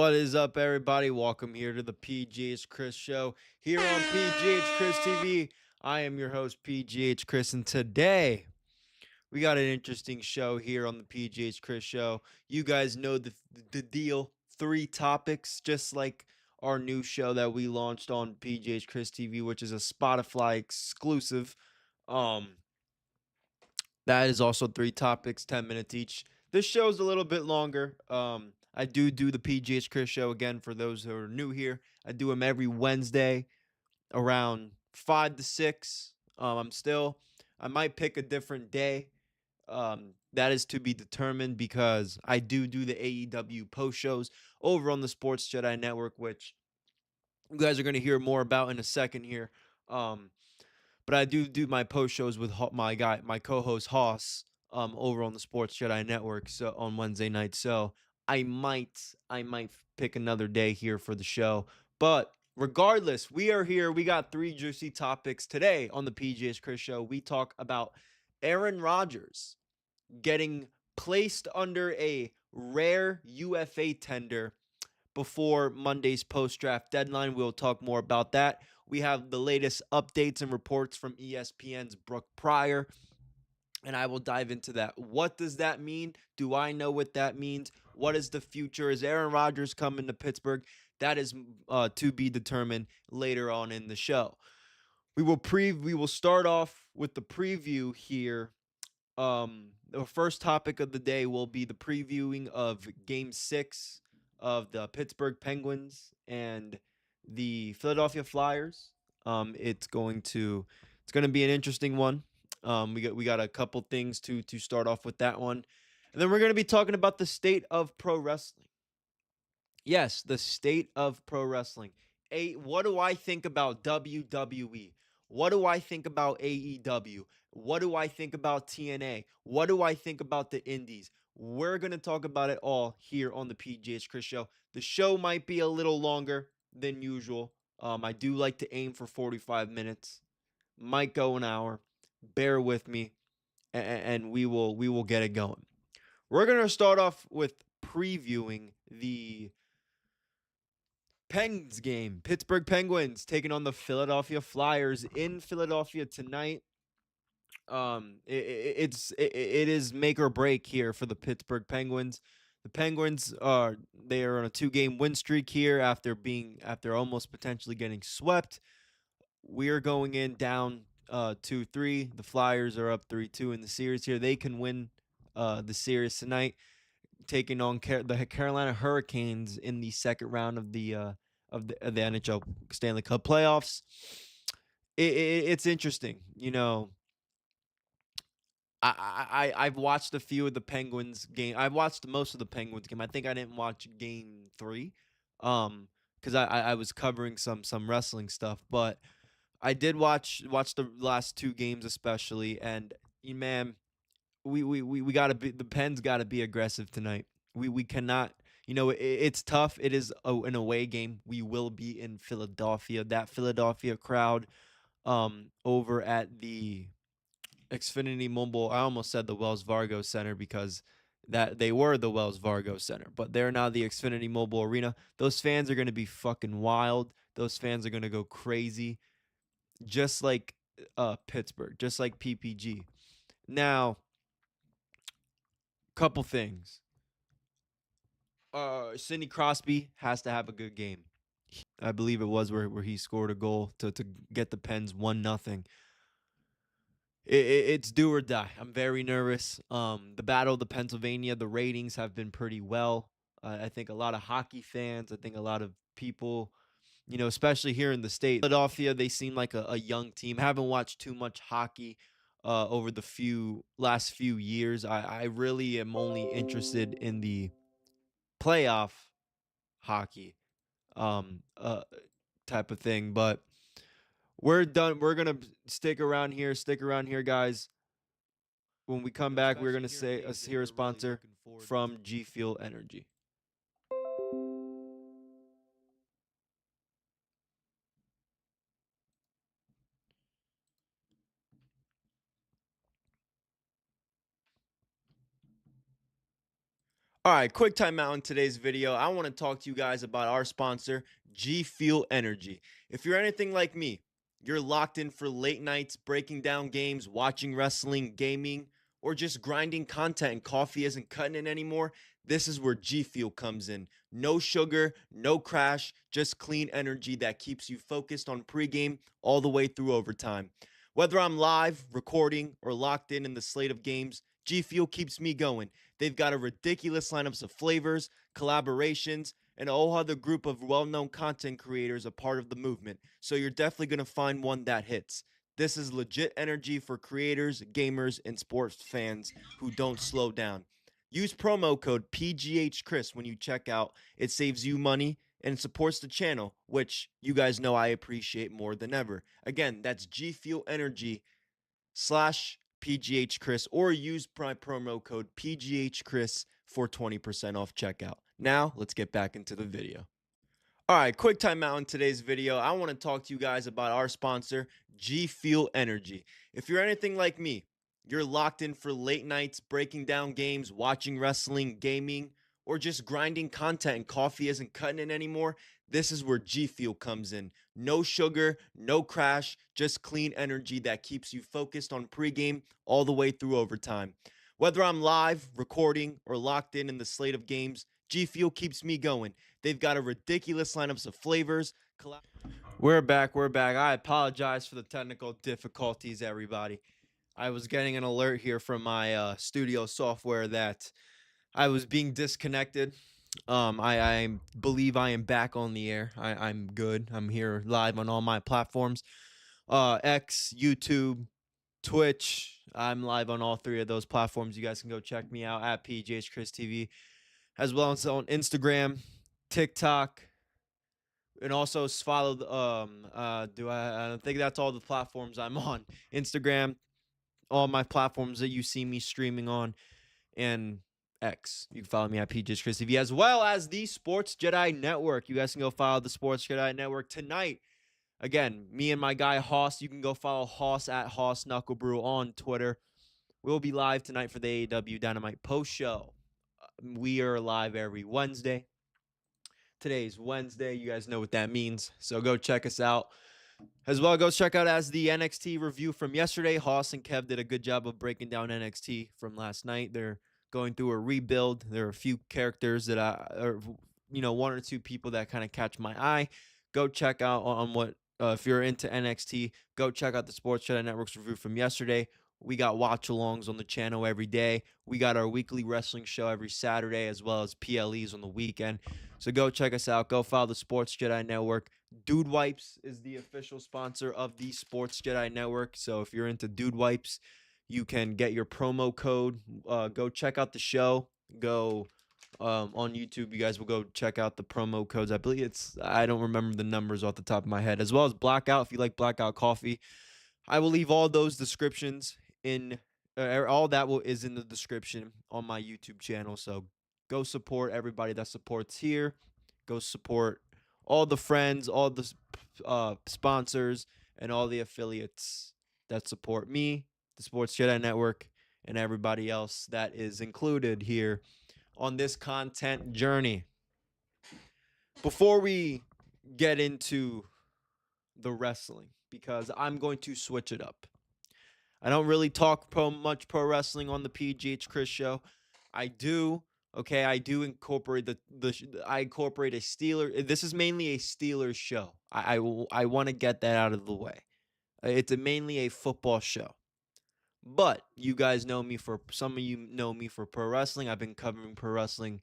What is up, everybody? Welcome here to the PGHChris show here on PGHChris TV. I am your host, PGHChris, and today we got an interesting show here on the PGHChris show. You guys know the deal. 3 topics, just like our new show that we launched on PGHChris TV, which is a Spotify exclusive. Um, that is also 3 topics, 10 minutes each. This show's a little bit longer. I do the PGH Chris show again for those who are new here. I do them every Wednesday around 5 to 6. I might pick a different day. That is to be determined because I do the AEW post shows over on the Sports Jedi Network, which you guys are going to hear more about in a second here. But I do my post shows with my co-host Hoss, over on the Sports Jedi Network, so on Wednesday night. So I might pick another day here for the show. But regardless, we are here. We got 3 juicy topics today on the PGH Chris show. We talk about Aaron Rodgers getting placed under a rare UFA tender before Monday's post-draft deadline. We'll talk more about that. We have the latest updates and reports from ESPN's Brooke Pryor, and I will dive into that. What does that mean? Do I know what that means? What is the future? Is Aaron Rodgers coming to Pittsburgh? That is to be determined later on in the show. We will start off with the preview here. The first topic of the day will be the previewing of Game 6 of the Pittsburgh Penguins and the Philadelphia Flyers. It's going to be an interesting one. We got a couple things to start off with that one, and then we're going to be talking about the state of pro wrestling. Yes, the state of pro wrestling. What do I think about WWE? What do I think about AEW? What do I think about TNA? What do I think about the indies? We're going to talk about it all here on the PGH Chris show. The show might be a little longer than usual. I do like to aim for 45 minutes. Might go an hour. Bear with me, and we will get it going. We're going to start off with previewing the Pens game. Pittsburgh Penguins taking on the Philadelphia Flyers in Philadelphia tonight. It is make or break here for the Pittsburgh Penguins. The Penguins are on a 2-game win streak here after almost potentially getting swept. We are going in down 2-3. The Flyers are up 3-2 in the series here. They can win the series tonight, taking on the Carolina Hurricanes in the second round of the NHL Stanley Cup playoffs. It's interesting, I've watched a few of the Penguins game. I've watched most of the Penguins game. I think I didn't watch Game 3, because I was covering some wrestling stuff, but I did watch the last 2 games especially, and man, we gotta be the Pens gotta be aggressive tonight. We cannot. It's tough. It is an away game. We will be in Philadelphia. That Philadelphia crowd, over at the Xfinity Mobile. I almost said the Wells Fargo Center because that they were the Wells Fargo Center, but they're now the Xfinity Mobile Arena. Those fans are gonna be fucking wild. Those fans are gonna go crazy, just like Pittsburgh, just like PPG. Now, couple things. Sidney Crosby has to have a good game. I believe it was where he scored a goal to get the Pens 1-0. It's do or die. I'm very nervous. The Battle of the Pennsylvania, the ratings have been pretty well. I think a lot of hockey fans, I think a lot of people, especially here in the state, Philadelphia, they seem like a young team. Haven't watched too much hockey over the last few years. I really am only interested in the playoff hockey type of thing. But we're done. We're gonna stick around here, guys. When we come back, we're gonna hear a sponsor from G Fuel Energy. All right, quick timeout in today's video. I want to talk to you guys about our sponsor, G Fuel Energy. If you're anything like me, you're locked in for late nights, breaking down games, watching wrestling, gaming, or just grinding content and coffee isn't cutting it anymore, this is where G Fuel comes in. No sugar, no crash, just clean energy that keeps you focused on pregame all the way through overtime. Whether I'm live, recording, or locked in the slate of games, G Fuel keeps me going. They've got a ridiculous lineups of flavors, collaborations, and a whole other group of well-known content creators a part of the movement. So you're definitely going to find one that hits. This is legit energy for creators, gamers, and sports fans who don't slow down. Use promo code PGHChris when you check out. It saves you money and supports the channel, which you guys know I appreciate more than ever. Again, that's G Fuel Energy /PGHChris or use my promo code PGHChris for 20% off checkout. Now, let's get back into the video. All right, quick timeout in today's video. I want to talk to you guys about our sponsor, G Fuel Energy. If you're anything like me, you're locked in for late nights, breaking down games, watching wrestling, gaming, or just grinding content and coffee isn't cutting it anymore, this is where G Fuel comes in. No sugar, no crash, just clean energy that keeps you focused on pregame all the way through overtime. Whether I'm live, recording, or locked in the slate of games, G Fuel keeps me going. They've got a ridiculous lineups of flavors. We're back. I apologize for the technical difficulties, everybody. I was getting an alert here from my studio software that I was being disconnected. I believe I am back on the air. I'm good. I'm here live on all my platforms. X, YouTube, Twitch. I'm live on all three of those platforms. You guys can go check me out at PGHChrisTV, as well as on Instagram, TikTok, and also follow the I think that's all the platforms I'm on. Instagram, all my platforms that you see me streaming on, and X. You can follow me at PGHChrisTV, as well as the Sports Jedi Network. You guys can go follow the Sports Jedi Network tonight. Again, me and my guy Hoss. You can go follow Hoss at Hoss Knucklebrew on Twitter. We'll be live tonight for the AEW Dynamite post show. We are live every Wednesday. Today's Wednesday. You guys know what that means. So go check us out. As well, go check out as the NXT review from yesterday. Hoss and Kev did a good job of breaking down NXT from last night. They're going through a rebuild. There are a few characters that one or two people that kind of catch my eye. Go check out on what, if you're into NXT, go check out the Sports Jedi Network's review from yesterday. We got watch-alongs on the channel every day. We got our weekly wrestling show every Saturday, as well as PLEs on the weekend. So go check us out. Go follow the Sports Jedi Network. Dude Wipes is the official sponsor of the Sports Jedi Network. So if you're into Dude Wipes, you can get your promo code. Go check out the show. Go on YouTube. You guys will go check out the promo codes. I believe I don't remember the numbers off the top of my head. As well as Blackout, if you like Blackout Coffee. I will leave all those descriptions in, all that is in the description on my YouTube channel. So go support everybody that supports here. Go support all the friends, all the sponsors, and all the affiliates that support me, the Sports Jedi Network, and everybody else that is included here on this content journey. Before we get into the wrestling, because I'm going to switch it up. I don't really talk much pro wrestling on the Pghchris show. I do incorporate I incorporate a Steelers. This is mainly a Steelers show. I want to get that out of the way. It's mainly a football show. But you guys know me some of you know me for pro wrestling. I've been covering pro wrestling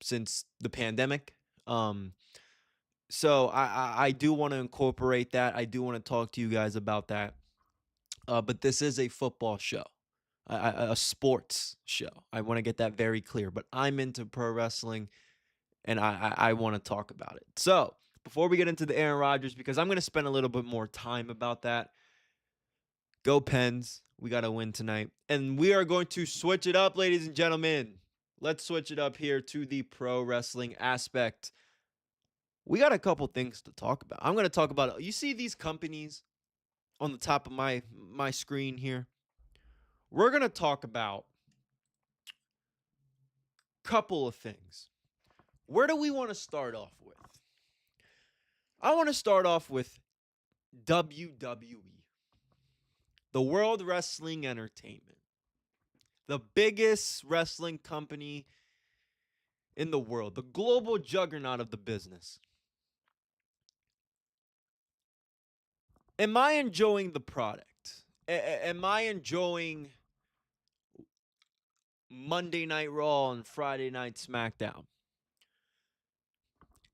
since the pandemic. So I do want to incorporate that. I do want to talk to you guys about that. But this is a football show, a sports show. I want to get that very clear. But I'm into pro wrestling, and I want to talk about it. So before we get into the Aaron Rodgers, because I'm going to spend a little bit more time about that. Go Pens. We got to win tonight. And we are going to switch it up, ladies and gentlemen. Let's switch it up here to the pro wrestling aspect. We got a couple things to talk about. I'm going to talk about, you see these companies on the top of my screen here? We're going to talk about Couple of things. Where do we want to start off with? I want to start off with WWE, the World Wrestling Entertainment, the biggest wrestling company in the world, the global juggernaut of the business. Am I enjoying the product? Am I enjoying Monday Night Raw and Friday Night SmackDown?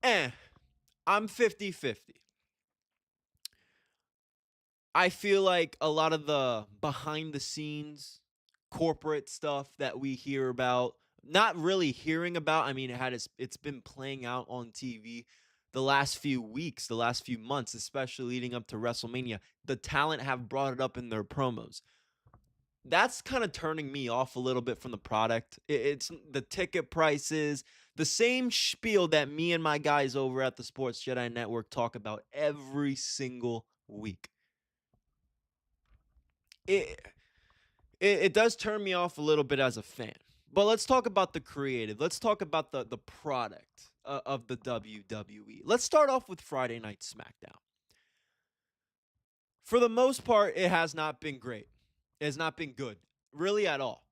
I'm 50-50. I feel like a lot of the behind the scenes corporate stuff that we hear about, not really hearing about. I mean, it's been playing out on TV the last few weeks, the last few months, especially leading up to WrestleMania. The talent have brought it up in their promos. That's kind of turning me off a little bit from the product. It's the ticket prices, the same spiel that me and my guys over at the Sports Jedi Network talk about every single week. It does turn me off a little bit as a fan. But let's talk about the creative. Let's talk about the product of the WWE. Let's start off with Friday Night SmackDown. For the most part, it has not been great. It has not been good, really at all,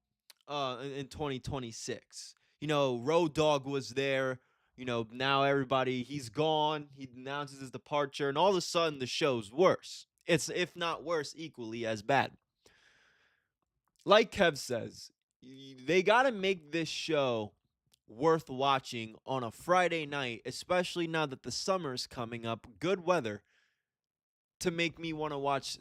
in 2026. Road Dogg was there. Now he's gone. He announces his departure, and all of a sudden the show's worse. It's, if not worse, equally as bad. Like Kev says, they got to make this show worth watching on a Friday night, especially now that the summer's coming up, good weather, to make me want to watch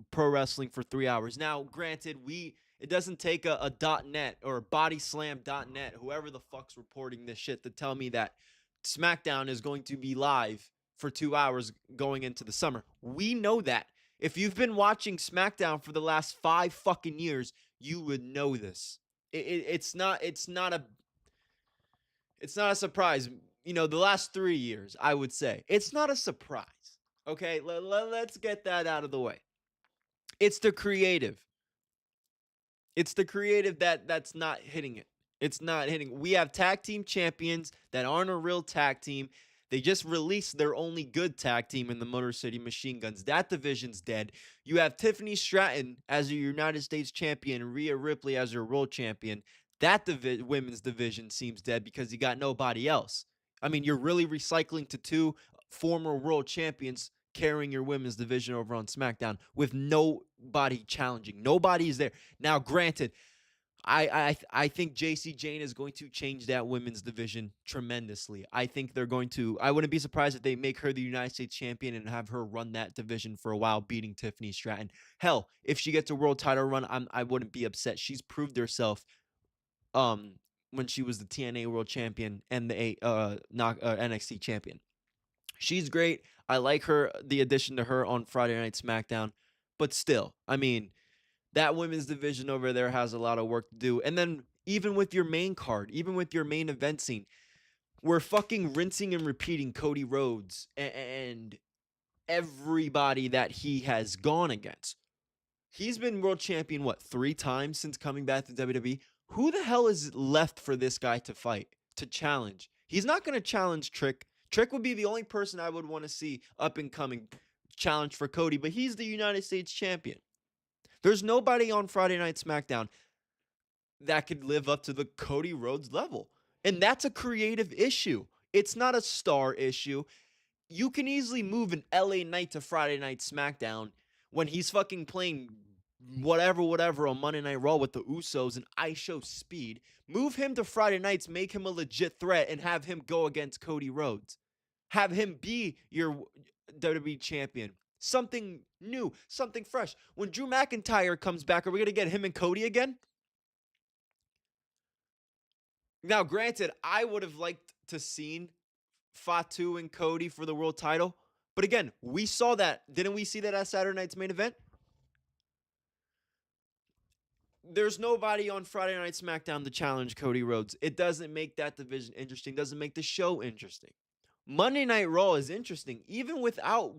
pro wrestling for 3 hours. Now, granted, it doesn't take a .net or bodyslam.net, whoever the fuck's reporting this shit, to tell me that SmackDown is going to be live for 2 hours going into the summer. We know that. If you've been watching SmackDown for the last 5 fucking years, you would know this. It's not a surprise. The last 3 years, I would say. It's not a surprise. Okay, let's get that out of the way. It's the creative. It's the creative that's not hitting it. It's not hitting. We have tag team champions that aren't a real tag team. They just released their only good tag team in the Motor City Machine Guns. That division's dead. You have Tiffany Stratton as your United States champion and Rhea Ripley as your world champion. That women's division seems dead because you got nobody else. I mean, you're really recycling to 2 former world champions carrying your women's division over on SmackDown with nobody challenging. Nobody's there. Now, granted, I think JC Jane is going to change that women's division tremendously. I think they're going to. I wouldn't be surprised if they make her the United States champion and have her run that division for a while, beating Tiffany Stratton. Hell, if she gets a world title run, I wouldn't be upset. She's proved herself when she was the TNA world champion and the NXT champion. She's great. I like the addition to her on Friday Night SmackDown. But still, I mean, that women's division over there has a lot of work to do. And then even with your main card, even with your main event scene, we're fucking rinsing and repeating Cody Rhodes and everybody that he has gone against. He's been world champion, 3 times since coming back to WWE? Who the hell is left for this guy to fight, to challenge? He's not going to challenge Trick. Trick would be the only person I would want to see up and coming challenge for Cody, but he's the United States champion. There's nobody on Friday Night SmackDown that could live up to the Cody Rhodes level. And that's a creative issue. It's not a star issue. You can easily move an LA Knight to Friday Night SmackDown when he's fucking playing whatever on Monday Night Raw with the Usos and I Show Speed. Move him to Friday nights, make him a legit threat, and have him go against Cody Rhodes. Have him be your WWE champion. Something new, something fresh. When Drew McIntyre comes back, are we going to get him and Cody again? Now, granted, I would have liked to seen Fatu and Cody for the world title. But again, we saw that. Didn't we see that at Saturday night's main event? There's nobody on Friday Night SmackDown to challenge Cody Rhodes. It doesn't make that division interesting. Doesn't make the show interesting. Monday Night Raw is interesting, even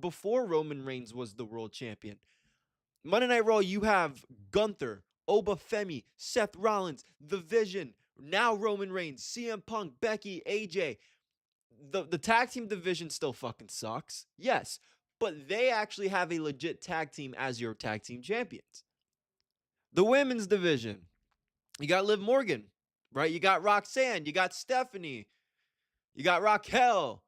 before Roman Reigns was the world champion. Monday Night Raw, you have Gunther, Oba Femi, Seth Rollins, The Vision, Now Roman Reigns, CM Punk, Becky, AJ. The tag team division still fucking sucks. Yes, but they actually have a legit tag team as your tag team champions. The women's division, you got Liv Morgan, right? You got Roxanne, you got Stephanie, you got Raquel,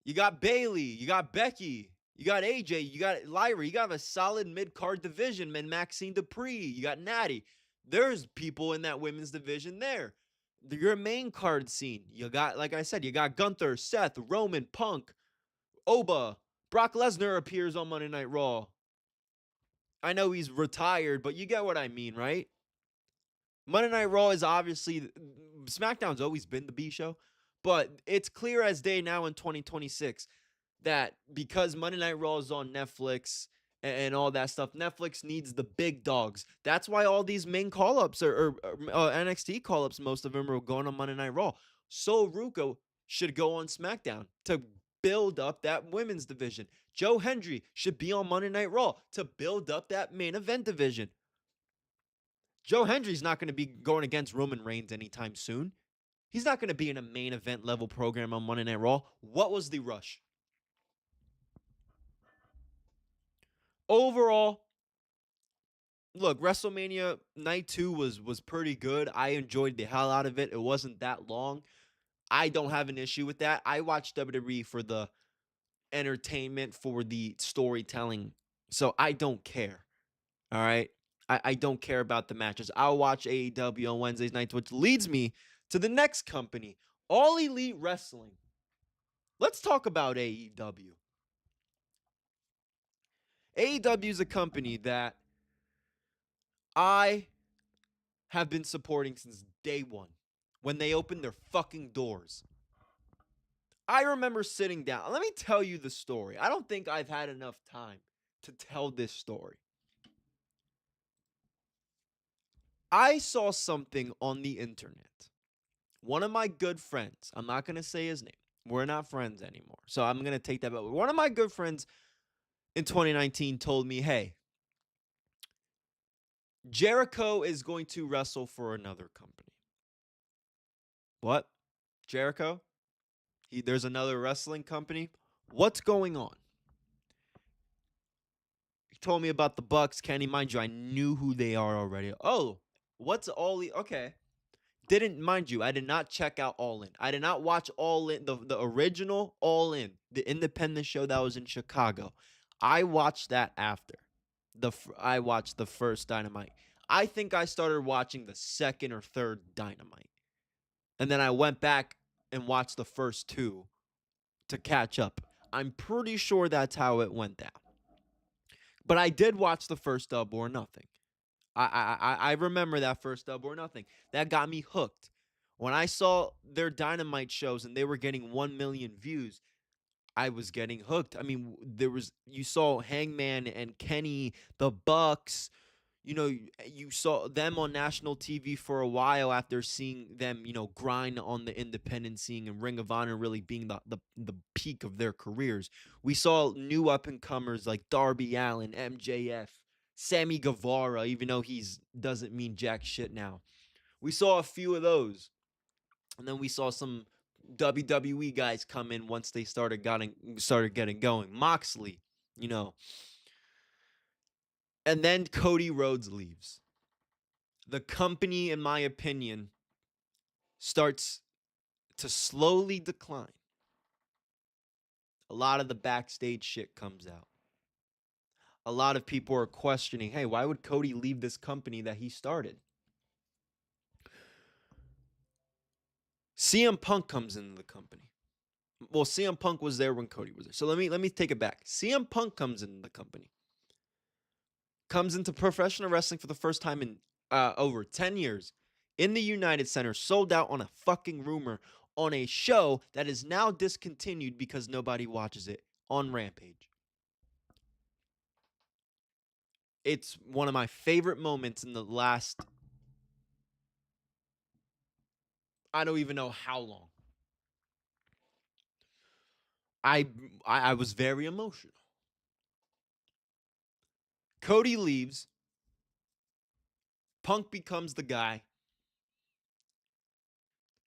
you got Bailey, you got Becky, you got AJ, you got Lyra. You got a solid mid-card division, man. Maxine Dupree, you got Natty. There's people in that women's division there. Your main card scene, you got, like I said, you got Gunther, Seth, Roman, Punk, Oba. Brock Lesnar appears on Monday Night Raw. I know he's retired, but you get what I mean, right? Monday Night Raw is obviously, SmackDown's always been the B show, but it's clear as day now in 2026 that because Monday Night Raw is on Netflix and all that stuff, Netflix needs the big dogs. That's why all these main call-ups or NXT call-ups, most of them are going on Monday Night Raw. So Ruka should go on SmackDown to build up that women's division. Joe Hendry should be on Monday Night Raw to build up that main event division. Joe Hendry's not going to be going against Roman Reigns anytime soon. He's not going to be in a main event level program on Monday Night Raw. What was the rush? Overall, look, WrestleMania Night 2 was pretty good. I enjoyed the hell out of it. It wasn't that long. I don't have an issue with that. I watch WWE for the entertainment, for the storytelling. So I don't care. All right. I don't care about the matches. I'll watch AEW on Wednesdays nights, which leads me to the next company, All Elite Wrestling. Let's talk about AEW. AEW is a company that I have been supporting since day one when they opened their fucking doors. I remember sitting down. Let me tell you the story. I don't think I've had enough time to tell this story. I saw something on the internet. One of my good friends, I'm not going to say his name. We're not friends anymore. So I'm going to take that back. One of my good friends in 2019 told me, hey, Jericho is going to wrestle for another company. What? Jericho? There's another wrestling company? What's going on? He told me about the Bucks. Kenny, mind you, I knew who they are already. Oh, what's All In? Okay. Didn't, mind you, I did not check out All In. I did not watch All In, the original All In, the independent show that was in Chicago. I watched that after. I watched the first Dynamite. I think I started watching the second or third Dynamite. And then I went back and watched the first two to catch up. I'm pretty sure that's how it went down. But I did watch the first Double or Nothing. I remember that first Double or Nothing. That got me hooked. When I saw their Dynamite shows and they were getting 1 million views, I was getting hooked. I mean, you saw Hangman and Kenny, the Bucks. You know, you saw them on national TV for a while after seeing them, grind on the independent scene and Ring of Honor really being the peak of their careers. We saw new up-and-comers like Darby Allin, MJF, Sammy Guevara, even though he's doesn't mean jack shit now. We saw a few of those. And then we saw some WWE guys come in once they started getting going. Moxley, And then Cody Rhodes leaves. The company, in my opinion, starts to slowly decline. A lot of the backstage shit comes out. A lot of people are questioning, hey, why would Cody leave this company that he started? CM Punk comes into the company. Well, CM Punk was there when Cody was there. So let me take it back. CM Punk comes into the company. Comes into professional wrestling for the first time in over 10 years in the United Center, sold out on a fucking rumor on a show that is now discontinued because nobody watches it on Rampage. It's one of my favorite moments in the last, I don't even know how long. I was very emotional. Cody leaves. Punk becomes the guy.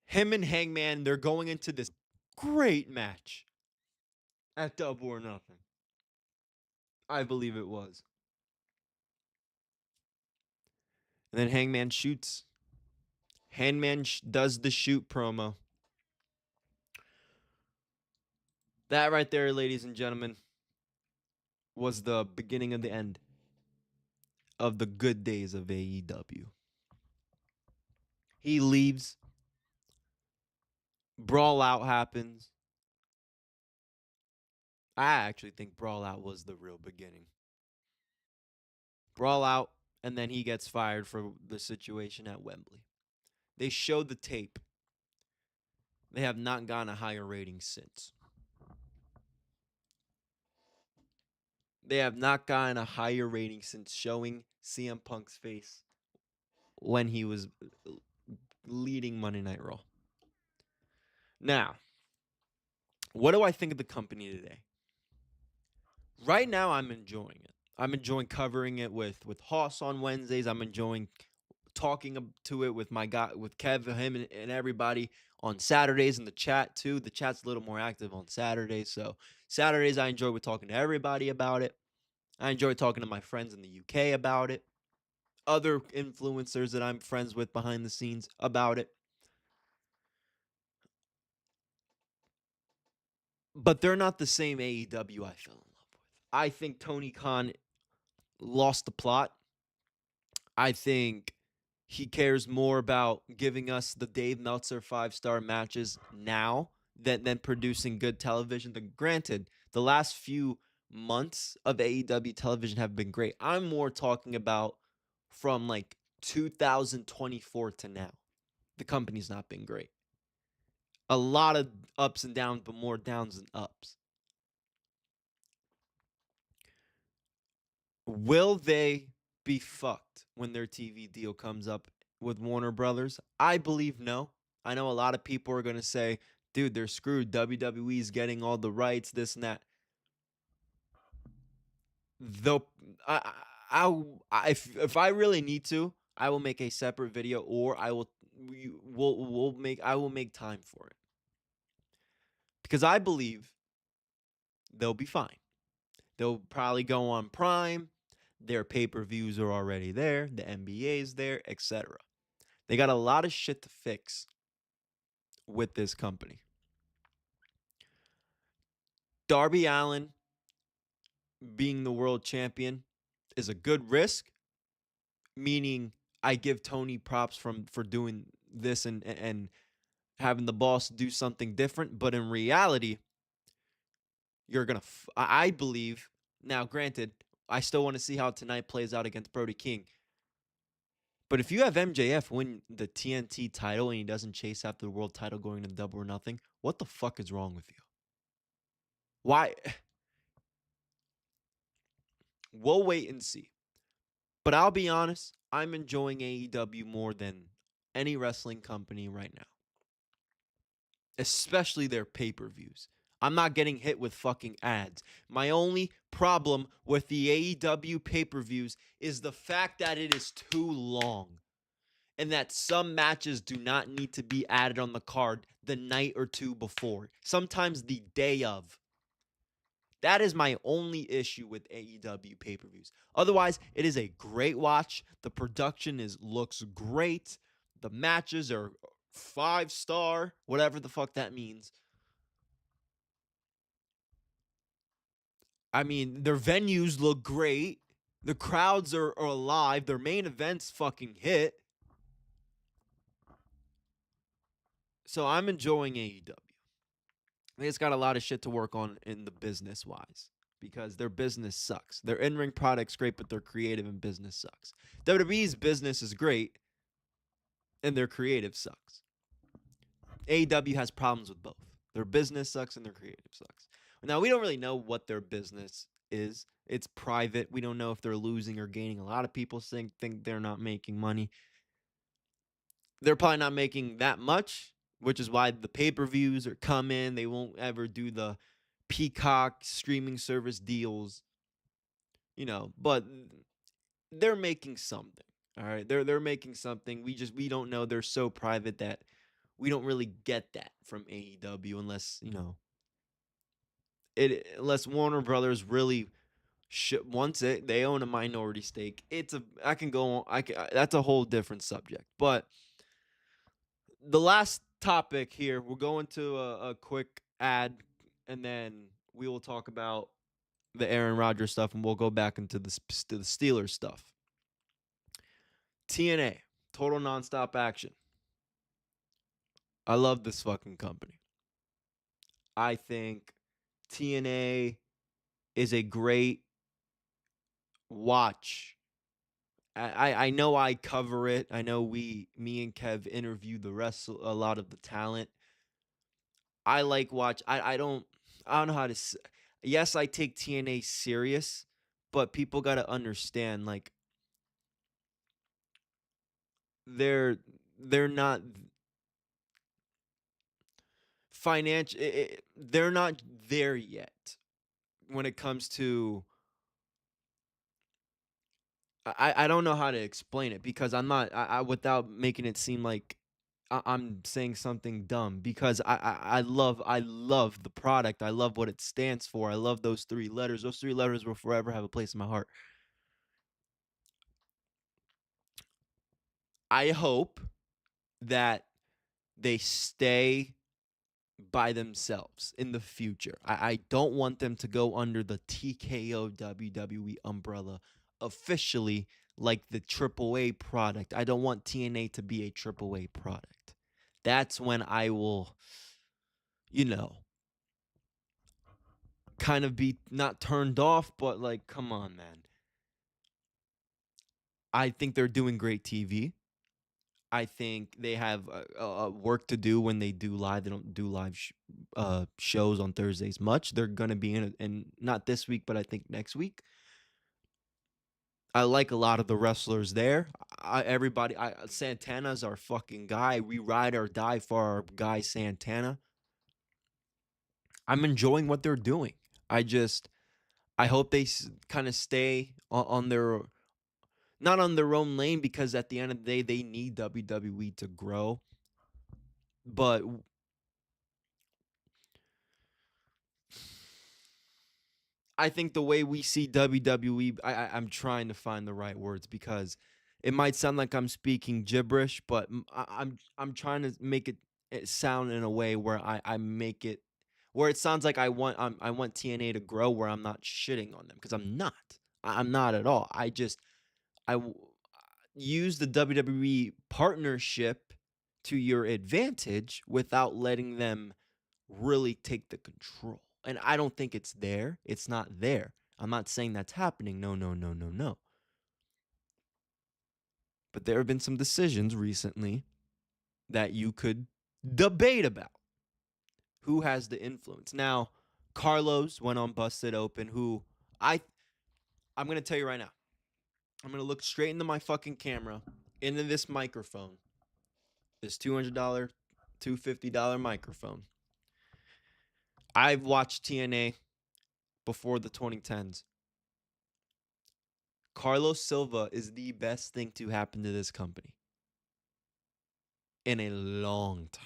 Him and Hangman, they're going into this great match at Double or Nothing. I believe it was. And then Hangman shoots. Hangman does the shoot promo. That right there, ladies and gentlemen, was the beginning of the end of the good days of AEW. He leaves. Brawl Out happens. I actually think Brawl Out was the real beginning. Brawl Out, and then he gets fired for the situation at Wembley. They showed the tape. They have not gotten a higher rating since. They have not gotten a higher rating since showing CM Punk's face when he was leading Monday Night Raw. Now, what do I think of the company today? Right now, I'm enjoying it. I'm enjoying covering it with Hoss on Wednesdays. I'm enjoying talking to it with my guy, with Kev, him, and everybody on Saturdays in the chat too. The chat's a little more active on Saturdays. So Saturdays, I enjoy with talking to everybody about it. I enjoy talking to my friends in the UK about it. Other influencers that I'm friends with behind the scenes about it. But they're not the same AEW I fell in love with. I think Tony Khan lost the plot. I think he cares more about giving us the Dave Meltzer 5-star matches now than producing good television. Granted, the last few months of AEW television have been great. I'm more talking about from like 2024 to now. The company's not been great. A lot of ups and downs, but more downs than ups. Will they be fucked when their TV deal comes up with Warner Brothers? I believe no. I know a lot of people are going to say, dude, they're screwed. WWE's getting all the rights, this and that. Though, if I really need to, I will make a separate video, or I will make time for it, because I believe they'll be fine. They'll probably go on Prime. Their pay-per-views are already there. The NBA's there, etc. They got a lot of shit to fix with this company. Darby Allin being the world champion is a good risk, meaning I give Tony props for doing this and having the boss do something different. But in reality, you're going to, I believe, now granted, I still want to see how tonight plays out against Brody King. But if you have MJF win the TNT title and he doesn't chase after the world title going to Double or Nothing, what the fuck is wrong with you? Why? We'll wait and see. But I'll be honest, I'm enjoying AEW more than any wrestling company right now. Especially their pay-per-views. I'm not getting hit with fucking ads. My only problem with the AEW pay-per-views is the fact that it is too long. And that some matches do not need to be added on the card the night or two before. Sometimes the day of. That is my only issue with AEW pay-per-views. Otherwise, it is a great watch. The production looks great. The matches are 5-star, whatever the fuck that means. I mean, their venues look great. The crowds are alive. Their main events fucking hit. So I'm enjoying AEW. I think it's got a lot of shit to work on in the business-wise, because their business sucks. Their in-ring product's great, but their creative and business sucks. WWE's business is great, and their creative sucks. AEW has problems with both. Their business sucks and their creative sucks. Now, we don't really know what their business is. It's private. We don't know if they're losing or gaining. A lot of people think they're not making money. They're probably not making that much, which is why the pay-per-views are coming. They won't ever do the Peacock streaming service deals, but they're making something. All right, they're making something. We don't know. They're so private that we don't really get that from AEW unless, unless Warner Brothers really once they own a minority stake. I can go on, that's a whole different subject. But the last topic here, we'll go into a quick ad, and then we will talk about the Aaron Rodgers stuff, and we'll go back into the Steelers stuff. TNA, Total Nonstop Action. I love this fucking company. I think TNA is a great watch. I know I cover it. I know me and Kev interview a lot of the talent. I like watch. I don't know how to. Yes, I take TNA serious, but people got to understand, like, they're not financial. They're not there yet when it comes to. I don't know how to explain it because I'm not. Without making it seem like I'm saying something dumb, because I love the product. I love what it stands for. I love those 3 letters. Those 3 letters will forever have a place in my heart. I hope that they stay by themselves in the future. I don't want them to go under the TKO WWE umbrella officially, like the AAA product. I don't want TNA to be a AAA product. That's when I will, kind of be not turned off, but like, come on, man. I think they're doing great TV. I think they have work to do when they do live. They don't do live shows on Thursdays much. They're gonna be in not this week, but I think next week. I like a lot of the wrestlers there. Santana's our fucking guy. We ride or die for our guy Santana. I'm enjoying what they're doing. I hope they kind of stay on their, not on their own lane, because at the end of the day, they need WWE to grow. But I think the way we see WWE, I'm trying to find the right words because it might sound like I'm speaking gibberish, but I'm trying to make it sound in a way where I make it where it sounds like I want TNA to grow, where I'm not shitting on them, because I'm not. I'm not at all. I use the WWE partnership to your advantage without letting them really take the control. And I don't think it's there. It's not there. I'm not saying that's happening. No, no, no, no, no. But there have been some decisions recently that you could debate about. Who has the influence? Now, Carlos went on Busted Open, who I'm going to tell you right now. I'm going to look straight into my fucking camera, into this microphone, this $200, $250 microphone. I've watched TNA before the 2010s. Carlos Silva is the best thing to happen to this company in a long time.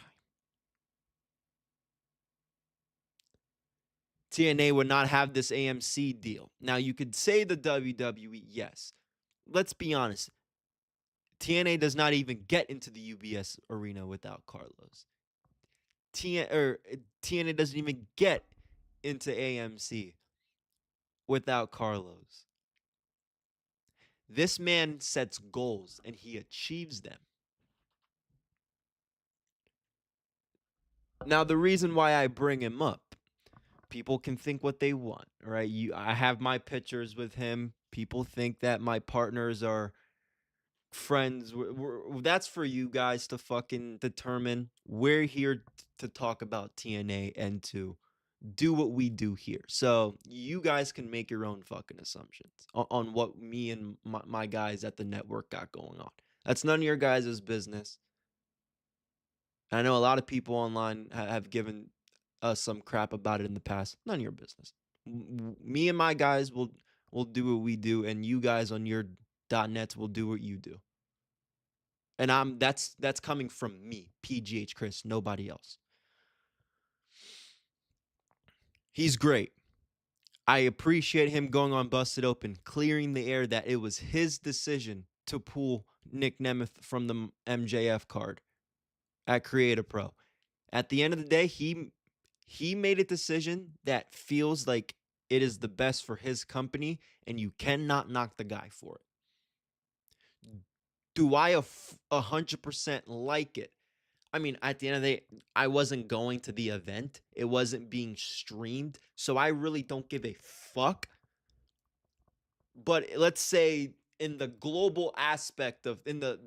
TNA would not have this AMC deal. Now, you could say the WWE, yes. Let's be honest. TNA does not even get into the UBS arena without Carlos. TNA doesn't even get into AMC without Carlos. This man sets goals and he achieves them. Now, the reason why I bring him up, people can think what they want, right? I have my pictures with him. People think that my partners are friends. That's for you guys to fucking determine. We're here to talk about TNA and to do what we do here. So you guys can make your own fucking assumptions on what me and my guys at the network got going on. That's none of your guys' business. I know a lot of people online have given us some crap about it in the past. None of your business. Me and my guys will do what we do, and you guys on your .nets will do what you do. And that's coming from me, PGH Chris, nobody else. He's great. I appreciate him going on Busted Open, clearing the air that it was his decision to pull Nick Nemeth from the MJF card at Creative Pro. At the end of the day, he made a decision that feels like it is the best for his company, and you cannot knock the guy for it. Do I 100% like it? I mean, at the end of the day, I wasn't going to the event. It wasn't being streamed, so I really don't give a fuck. But let's say in the global aspect of, in the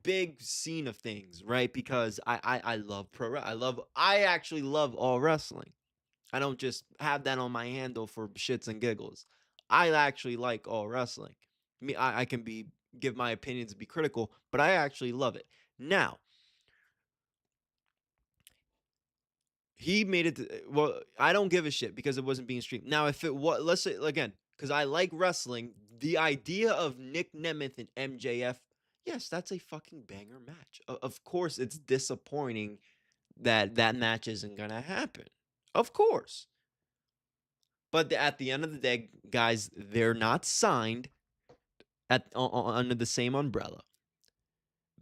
big scene of things, right? Because I love I actually love all wrestling. I don't just have that on my handle for shits and giggles. I actually like all wrestling. I can give my opinions, be critical, but I actually love it. Now, he made it. Well, I don't give a shit because it wasn't being streamed. Now, if it was, let's say again, because I like wrestling, the idea of Nick Nemeth and MJF, yes, that's a fucking banger match. Of course, it's disappointing that that match isn't gonna happen. Of course. But at the end of the day, guys, they're not signed under the same umbrella.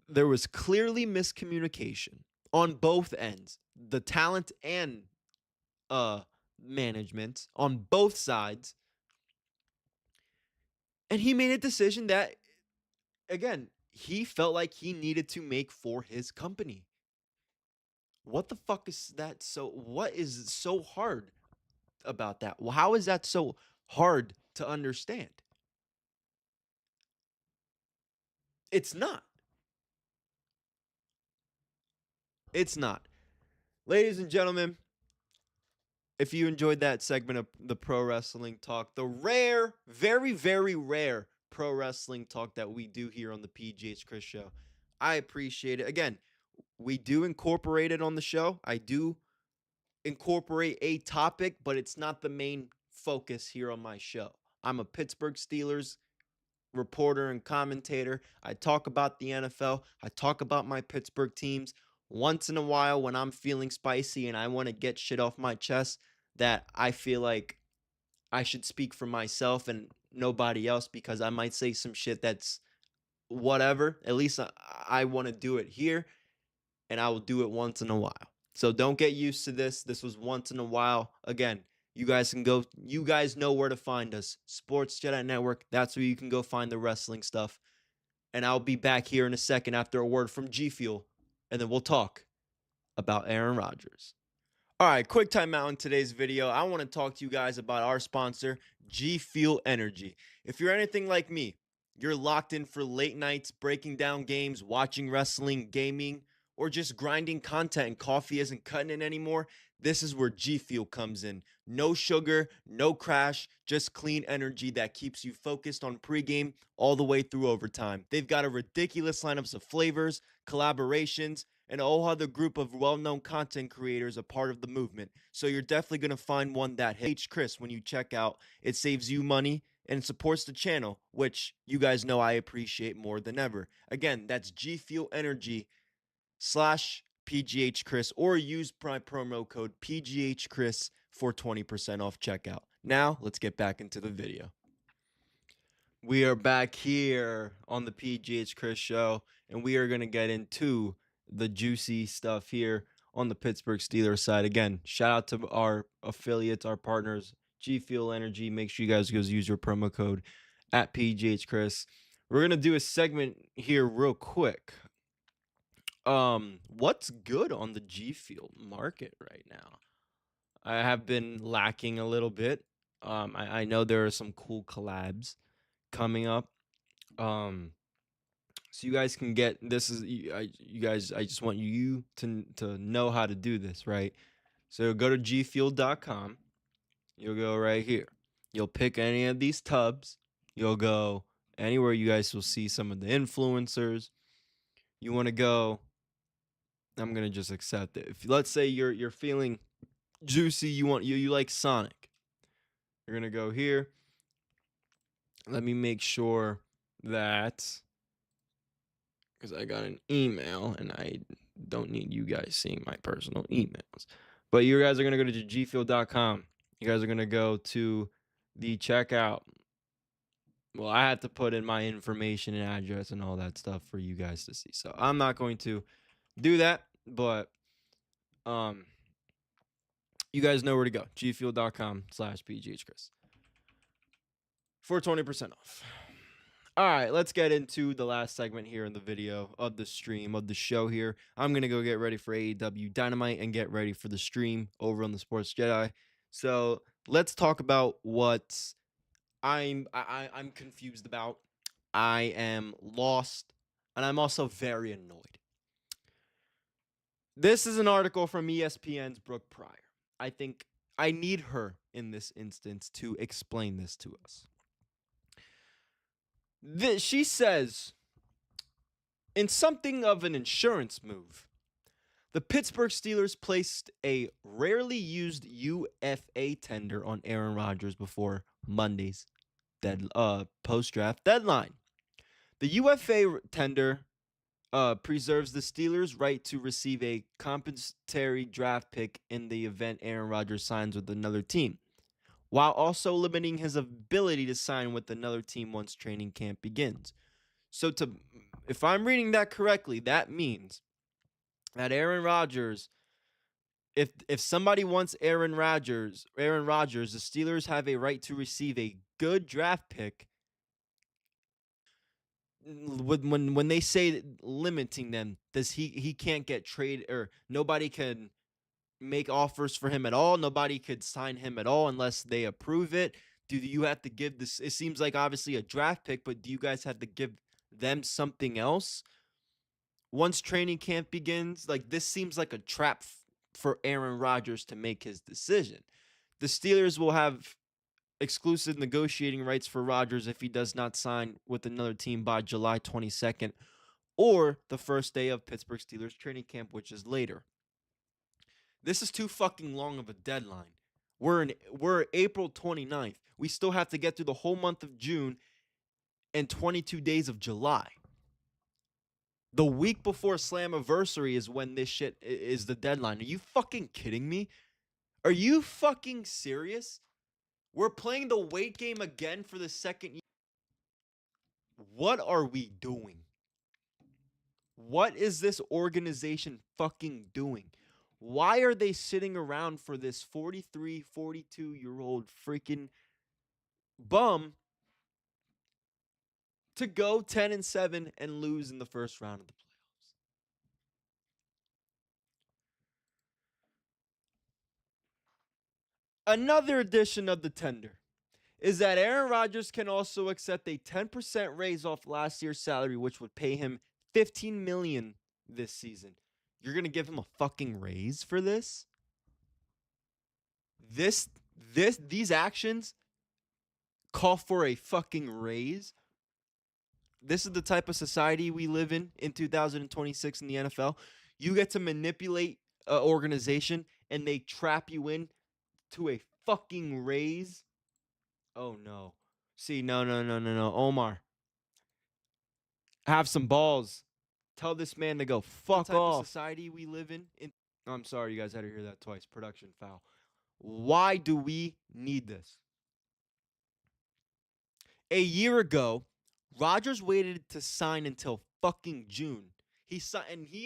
There was clearly miscommunication on both ends, the talent and management on both sides. And he made a decision that, again, he felt like he needed to make for his company. What the fuck is that? What is so hard about that? Well, how is that so hard to understand? It's not. It's not. Ladies and gentlemen, if you enjoyed that segment of the pro wrestling talk, the rare, very, very rare pro wrestling talk that we do here on the PGH Chris Show, I appreciate it. Again, we do incorporate it on the show. I do incorporate a topic, but it's not the main focus here on my show. I'm a Pittsburgh Steelers reporter and commentator. I talk about the NFL. I talk about my Pittsburgh teams. Once in a while, when I'm feeling spicy and I want to get shit off my chest that I feel like I should speak for myself and nobody else, because I might say some shit that's whatever. At least I want to do it here, and I will do it once in a while. So don't get used to this. This was once in a while. Again, you guys know where to find us. Sports Jedi Network. That's where you can go find the wrestling stuff. And I'll be back here in a second after a word from G Fuel, and then we'll talk about Aaron Rodgers. All right, quick timeout in today's video. I want to talk to you guys about our sponsor, G Fuel Energy. If you're anything like me, you're locked in for late nights, breaking down games, watching wrestling, gaming, or just grinding content and coffee isn't cutting it anymore, this is where G Fuel comes in. No sugar, no crash, just clean energy that keeps you focused on pregame all the way through overtime. They've got a ridiculous lineups of flavors, collaborations, and a whole other group of well-known content creators a part of the movement. So you're definitely going to find one that hits Chris when you check out. It saves you money and supports the channel, which you guys know I appreciate more than ever. Again, that's G Fuel Energy /PGHchris, or use my promo code PGHchris for 20% off checkout. Now, let's get back into the video. We are back here on the PGH Chris Show, and we are going to get into the juicy stuff here on the Pittsburgh Steelers side. Again, shout out to our affiliates, our partners, G Fuel Energy. Make sure you guys go use your promo code at PGHchris. We're going to do a segment here real quick. What's good on the G Fuel market right now? I have been lacking a little bit. I know there are some cool collabs coming up. So you guys can get this. You guys, I just want you to know how to do this, right? So go to gfuel.com. You'll go right here. You'll pick any of these tubs. You'll go anywhere you guys will see some of the influencers. You want to go. I'm gonna just accept it. If let's say you're feeling juicy, you like Sonic. You're gonna go here. Let me make sure that because I got an email and I don't need you guys seeing my personal emails. But you guys are going to go to gfield.com. You guys are going to go to the checkout. Well, I had to put in my information and address and all that stuff for you guys to see. So I'm not going to do that, but you guys know where to go. gfuel.com/PGHchris for 20% off. All right, let's get into the last segment here in the video of the stream of the show here. I'm going to go get ready for AEW Dynamite and get ready for the stream over on the Sports Jedi. So let's talk about what I'm confused about. I am lost, and I'm also very annoyed. This is an article from ESPN's Brooke Pryor. I think I need her in this instance to explain this to us. She says, in something of an insurance move, the Pittsburgh Steelers placed a rarely used UFA tender on Aaron Rodgers before Monday's post-draft deadline. The UFA tender preserves the Steelers' right to receive a compensatory draft pick in the event Aaron Rodgers signs with another team, while also limiting his ability to sign with another team once training camp begins. So if I'm reading that correctly, that means that Aaron Rodgers, if somebody wants Aaron Rodgers, the Steelers have a right to receive a good draft pick. When they say limiting them, does he can't get traded, or nobody can make offers for him at all? Nobody could sign him at all unless they approve it? Do you have to give this? It seems like obviously a draft pick, but do you guys have to give them something else once training camp begins? Like, this seems like a trap for Aaron Rodgers to make his decision. The Steelers will have exclusive negotiating rights for Rodgers if he does not sign with another team by July 22nd or the first day of Pittsburgh Steelers training camp, which is later. This is too fucking long of a deadline. We're April 29th. We still have to get through the whole month of June and 22 days of July. The week before Slammiversary is when this shit is the deadline. Are you fucking kidding me? Are you fucking serious? We're playing the wait game again for the second year. What are we doing? What is this organization fucking doing? Why are they sitting around for this 43, 42-year-old freaking bum to go 10-7 and lose in the first round of the playoffs? Another addition of the tender is that Aaron Rodgers can also accept a 10% raise off last year's salary, which would pay him $15 million this season. You're going to give him a fucking raise for this? These actions call for a fucking raise? This is the type of society we live in 2026 in the NFL. You get to manipulate an organization and they trap you in to a fucking raise? Oh, no. See, no. Omar, have some balls. Tell this man to go fuck the type off. of society we live in. I'm sorry, you guys had to hear that twice. Production foul. Why do we need this? A year ago, Rodgers waited to sign until fucking June. He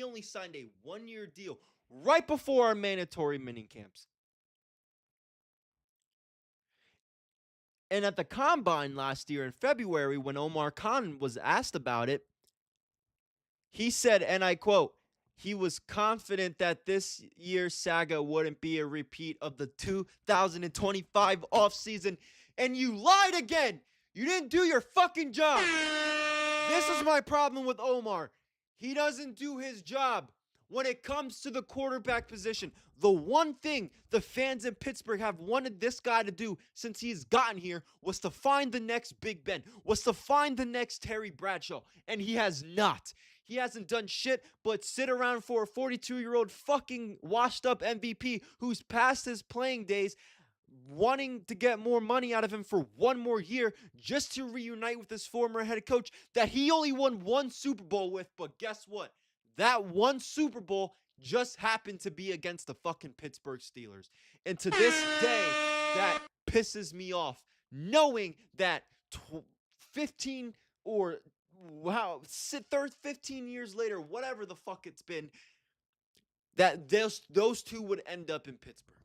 only signed a 1-year deal right before our mandatory mini camps. And at the Combine last year in February, when Omar Khan was asked about it, he said, and I quote, he was confident that this year's saga wouldn't be a repeat of the 2025 offseason. And you lied again. You didn't do your fucking job. This is my problem with Omar. He doesn't do his job when it comes to the quarterback position. The one thing the fans in Pittsburgh have wanted this guy to do since he's gotten here was to find the next Big Ben, was to find the next Terry Bradshaw, and he has not. He hasn't done shit but sit around for a 42-year-old fucking washed-up MVP who's past his playing days, wanting to get more money out of him for one more year just to reunite with his former head coach that he only won one Super Bowl with. But guess what? That one Super Bowl just happened to be against the fucking Pittsburgh Steelers. And to this day, that pisses me off, knowing that 15 or wow, 15 years later, whatever the fuck it's been, that those two would end up in Pittsburgh.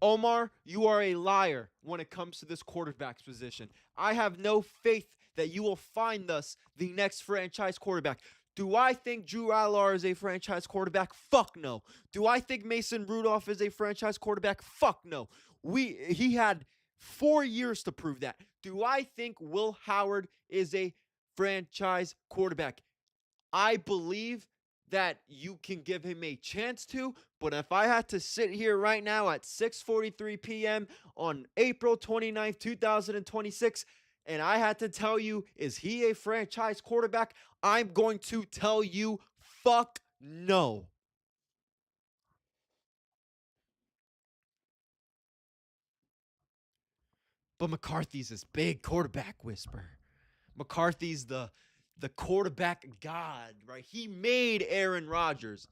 Omar, you are a liar when it comes to this quarterback's position. I have no faith that you will find us the next franchise quarterback. Do I think Drew Aller is a franchise quarterback? Fuck no. Do I think Mason Rudolph is a franchise quarterback? Fuck no. He had 4 years to prove that. Do I think Will Howard is a franchise quarterback? I believe that you can give him a chance to, but if I had to sit here right now at 6:43 p.m. on April 29th, 2026, and I had to tell you, is he a franchise quarterback? I'm going to tell you, fuck no. But McCarthy's this big quarterback whisperer. McCarthy's the quarterback god, right? He made Aaron Rodgers.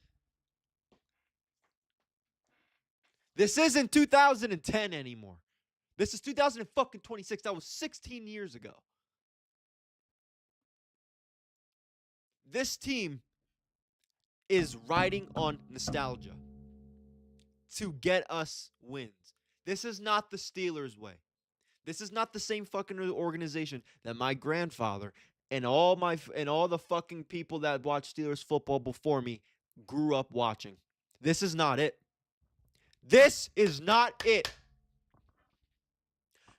This isn't 2010 anymore. This is 2026. That was 16 years ago. This team is riding on nostalgia to get us wins. This is not the Steelers' way. This is not the same fucking organization that my grandfather and all the fucking people that watched Steelers football before me grew up watching. This is not it. This is not it.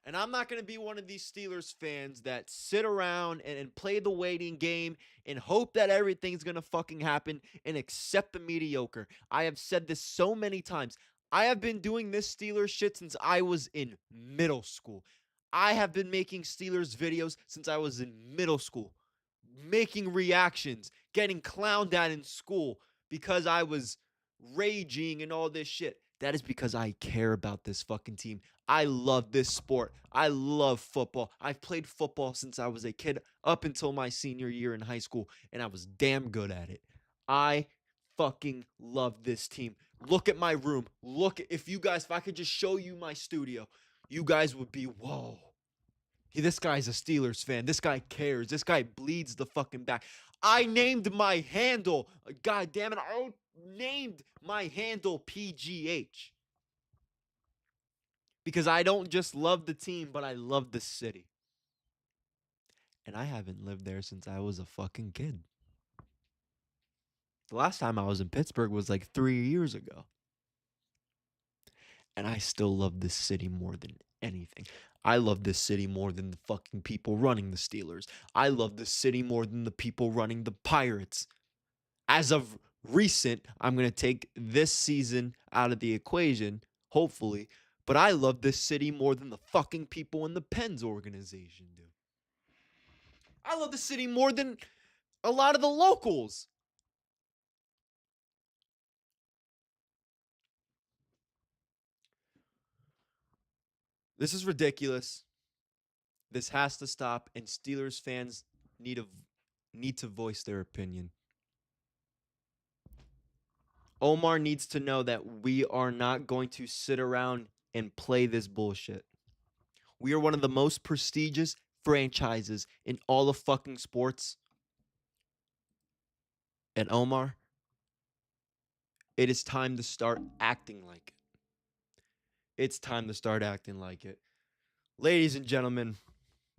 And I'm not going to be one of these Steelers fans that sit around and play the waiting game and hope that everything's going to fucking happen and accept the mediocre. I have said this so many times. I have been doing this Steelers shit since I was in middle school. I have been making Steelers videos since I was in middle school, making reactions, getting clowned at in school because I was raging and all this shit. That is because I care about this fucking team. I love this sport. I love football. I've played football since I was a kid up until my senior year in high school, and I was damn good at it. I fucking love this team. Look at my room. If I could just show you my studio, you guys would be, whoa. This guy's a Steelers fan. This guy cares. This guy bleeds the fucking back. I named my handle. God damn it. I named my handle PGH. Because I don't just love the team, but I love the city. And I haven't lived there since I was a fucking kid. The last time I was in Pittsburgh was like 3 years ago. And I still love this city more than anything. I love this city more than the fucking people running the Steelers. I love this city more than the people running the Pirates. As of recent, I'm going to take this season out of the equation, hopefully. But I love this city more than the fucking people in the Pens organization do. I love the city more than a lot of the locals. This is ridiculous. This has to stop, and Steelers fans need to voice their opinion. Omar needs to know that we are not going to sit around and play this bullshit. We are one of the most prestigious franchises in all of fucking sports. And Omar, it is time to start acting like it. It's time to start acting like it. Ladies and gentlemen,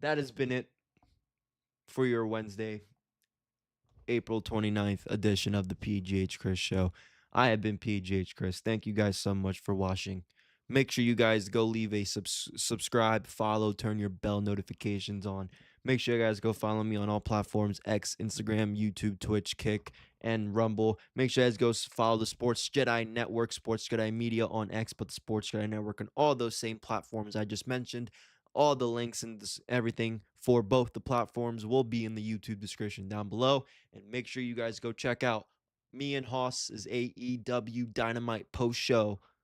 that has been it for your Wednesday, April 29th edition of the Pghchris Show. I have been Pghchris. Thank you guys so much for watching. Make sure you guys go leave a subscribe, follow, turn your bell notifications on. Make sure you guys go follow me on all platforms, X, Instagram, YouTube, Twitch, Kick, and Rumble. Make sure you guys go follow the Sports Jedi Network, Sports Jedi Media on X, but the Sports Jedi Network on all those same platforms I just mentioned. All the links and everything for both the platforms will be in the YouTube description down below. And make sure you guys go check out me and Hoss's AEW Dynamite post show